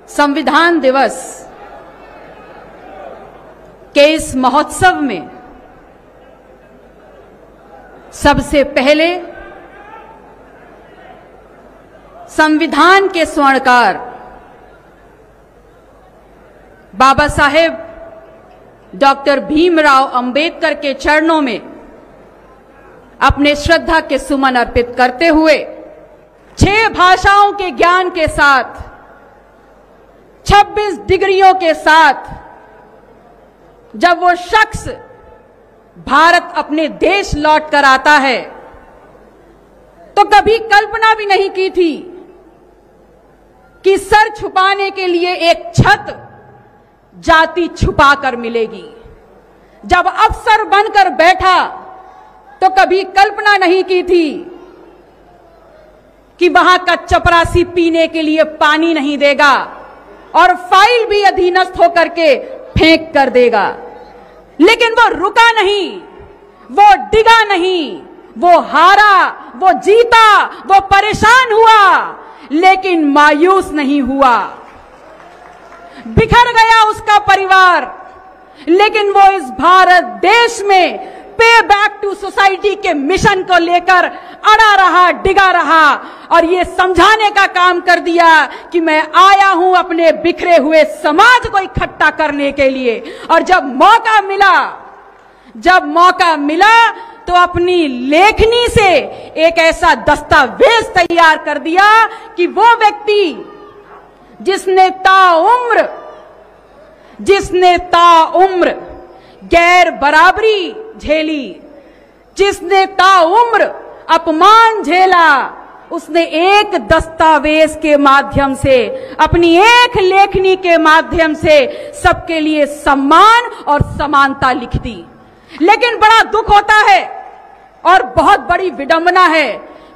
संविधान दिवस के इस महोत्सव में सबसे पहले संविधान के स्वर्णकार बाबा साहेब डॉक्टर भीमराव अंबेडकर के चरणों में अपने श्रद्धा के सुमन अर्पित करते हुए 6 भाषाओं के ज्ञान के साथ 26 डिग्रियों के साथ जब वो शख्स भारत अपने देश लौट कर आता है तो कभी कल्पना भी नहीं की थी कि सर छुपाने के लिए एक छत जाति छुपा कर मिलेगी। जब अफसर बनकर बैठा तो कभी कल्पना नहीं की थी कि वहां का चपरासी पीने के लिए पानी नहीं देगा और फाइल भी अधीनस्थ होकर के फेंक कर देगा। लेकिन वो रुका नहीं, वो डिगा नहीं, वो हारा, वो जीता, वो परेशान हुआ, लेकिन मायूस नहीं हुआ। बिखर गया उसका परिवार, लेकिन वो इस भारत देश में पे बैक टू सोसाइटी के मिशन को लेकर अड़ा रहा, डिगा रहा और ये समझाने का काम कर दिया कि मैं आया हूं अपने बिखरे हुए समाज को इकट्ठा करने के लिए। और जब मौका मिला तो अपनी लेखनी से एक ऐसा दस्तावेज तैयार कर दिया कि वो व्यक्ति जिसने ताउम्र गैर बराबरी झेली, जिसने ताउम्र अपमान झेला, उसने एक दस्तावेज के माध्यम से, अपनी एक लेखनी के माध्यम से सबके लिए सम्मान और समानता लिख दी। लेकिन बड़ा दुख होता है और बहुत बड़ी विडंबना है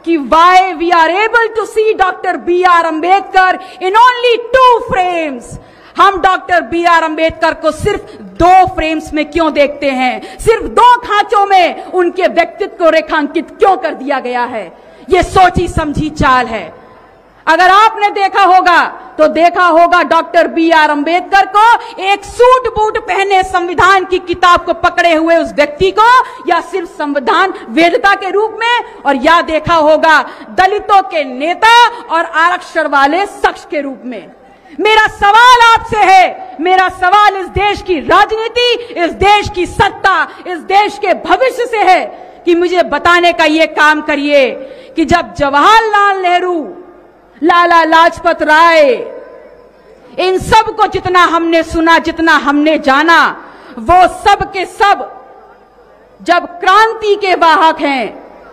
कि why we are able to see Dr. B.R. Ambedkar in only 2 frames। हम डॉक्टर B.R. अंबेडकर को सिर्फ 2 फ्रेम्स में क्यों देखते हैं, सिर्फ 2 खांचों में उनके व्यक्तित्व को रेखांकित क्यों कर दिया गया है। ये सोची समझी चाल है। अगर आपने देखा होगा तो देखा होगा डॉक्टर B.R. अंबेडकर को एक सूट बूट पहने संविधान की किताब को पकड़े हुए उस व्यक्ति को, या सिर्फ संविधान वेदता के रूप में, और या देखा होगा दलितों के नेता और आरक्षण वाले शख्स के रूप में। मेरा सवाल आपसे है, मेरा सवाल इस देश की राजनीति, इस देश की सत्ता, इस देश के भविष्य से है कि मुझे बताने का ये काम करिए कि जब जवाहरलाल नेहरू, लाला लाजपत राय, इन सब को जितना हमने सुना, जितना हमने जाना, वो सब के सब जब क्रांति के वाहक हैं,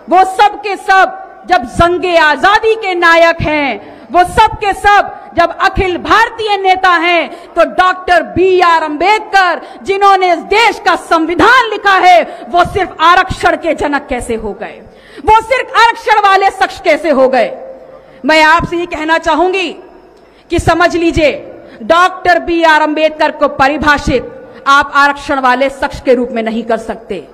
वो सब के सब जब जंगे आजादी के नायक हैं, वो सब के सब जब अखिल भारतीय नेता हैं, तो डॉक्टर B.R. अंबेडकर जिन्होंने इस देश का संविधान लिखा है, वो सिर्फ आरक्षण के जनक कैसे हो गए, वो सिर्फ आरक्षण वाले शख्स कैसे हो गए। मैं आपसे ये कहना चाहूंगी कि समझ लीजिए, डॉक्टर B.R. अंबेडकर को परिभाषित आप आरक्षण वाले शख्स के रूप में नहीं कर सकते।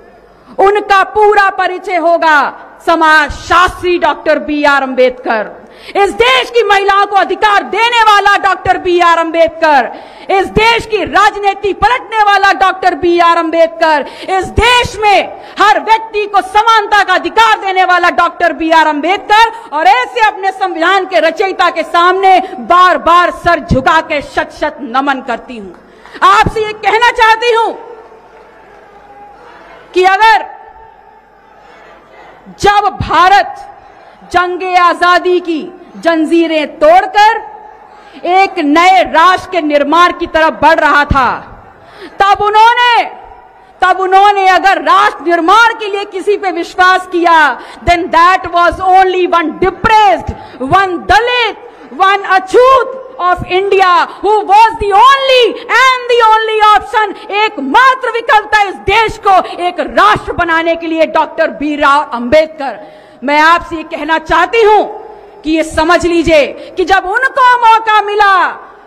उनका पूरा परिचय होगा समाज शास्त्री डॉक्टर B.R. अंबेडकर, इस देश की महिलाओं को अधिकार देने वाला डॉक्टर B.R. अंबेडकर, इस देश की राजनीति पलटने वाला डॉक्टर B.R. अंबेडकर, इस देश में हर व्यक्ति को समानता का अधिकार देने वाला डॉक्टर B.R. अंबेडकर। और ऐसे अपने संविधान के रचयिता के सामने बार बार सर झुका के शत शत नमन करती हूं। आपसे ये कहना चाहती हूं कि अगर जब भारत जंगे आजादी की जंजीरें तोड़कर एक नए राष्ट्र के निर्माण की तरफ बढ़ रहा था, तब उन्होंने अगर राष्ट्र निर्माण के लिए किसी पे विश्वास किया, then that was only one depressed, one Dalit, one Achhut of India who was the only option, एकमात्र विकल्प था इस देश को एक राष्ट्र बनाने के लिए डॉक्टर B.R. अंबेडकर। मैं आपसे ये कहना चाहती हूं कि ये समझ लीजिए कि जब उनको मौका मिला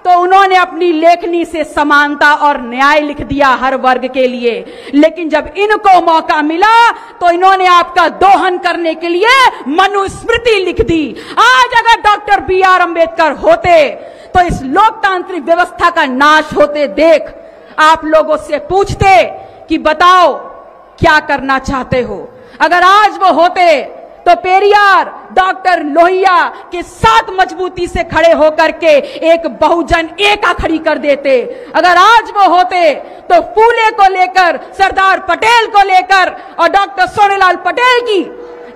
तो उन्होंने अपनी लेखनी से समानता और न्याय लिख दिया हर वर्ग के लिए, लेकिन जब इनको मौका मिला तो इन्होंने आपका दोहन करने के लिए मनुस्मृति लिख दी। आज अगर डॉक्टर B.R. अंबेडकर होते तो इस लोकतांत्रिक व्यवस्था का नाश होते देख आप लोगों से पूछते कि बताओ क्या करना चाहते हो। अगर आज वो होते तो पेरियार डॉक्टर लोहिया के साथ मजबूती से खड़े होकर के एक बहुजन एका खड़ी कर देते। अगर आज वो होते तो फूले को लेकर, सरदार पटेल को लेकर और डॉक्टर सोनेलाल पटेल की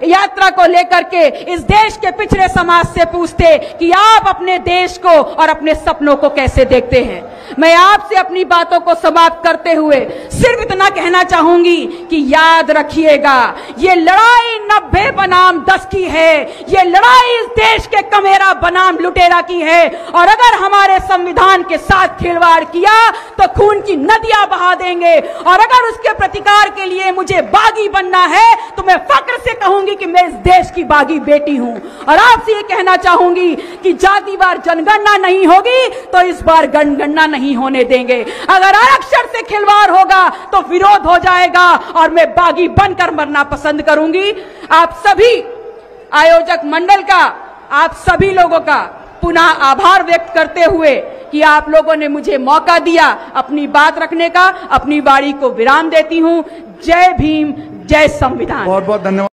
यात्रा को लेकर के इस देश के पिछड़े समाज से पूछते कि आप अपने देश को और अपने सपनों को कैसे देखते हैं। मैं आपसे अपनी बातों को समाप्त करते हुए सिर्फ इतना कहना चाहूंगी कि याद रखिएगा, ये लड़ाई 90 बनाम 10 की है। ये लड़ाई इस देश के कमेरा बनाम लुटेरा की है। और अगर हमारे संविधान के साथ खिलवाड़ किया तो खून की नदियां बहा देंगे। और अगर उसके प्रतिकार के लिए मुझे बागी बनना है तो मैं फक्र से कहूंगी कि मैं इस देश की बागी बेटी हूं। और आपसे ये कहना चाहूंगी कि जातिवार जनगणना नहीं होगी तो इस बार जनगणना नहीं होने देंगे। अगर आरक्षण से खिलवाड़ होगा तो विरोध हो जाएगा और मैं बागी बनकर मरना पसंद करूंगी। आप सभी आयोजक मंडल का, आप सभी लोगों का पुनः आभार व्यक्त करते हुए कि आप लोगों ने मुझे मौका दिया अपनी बात रखने का, अपनी वाणी को विराम देती हूं। जय भीम, जय संविधान। बहुत बहुत धन्यवाद।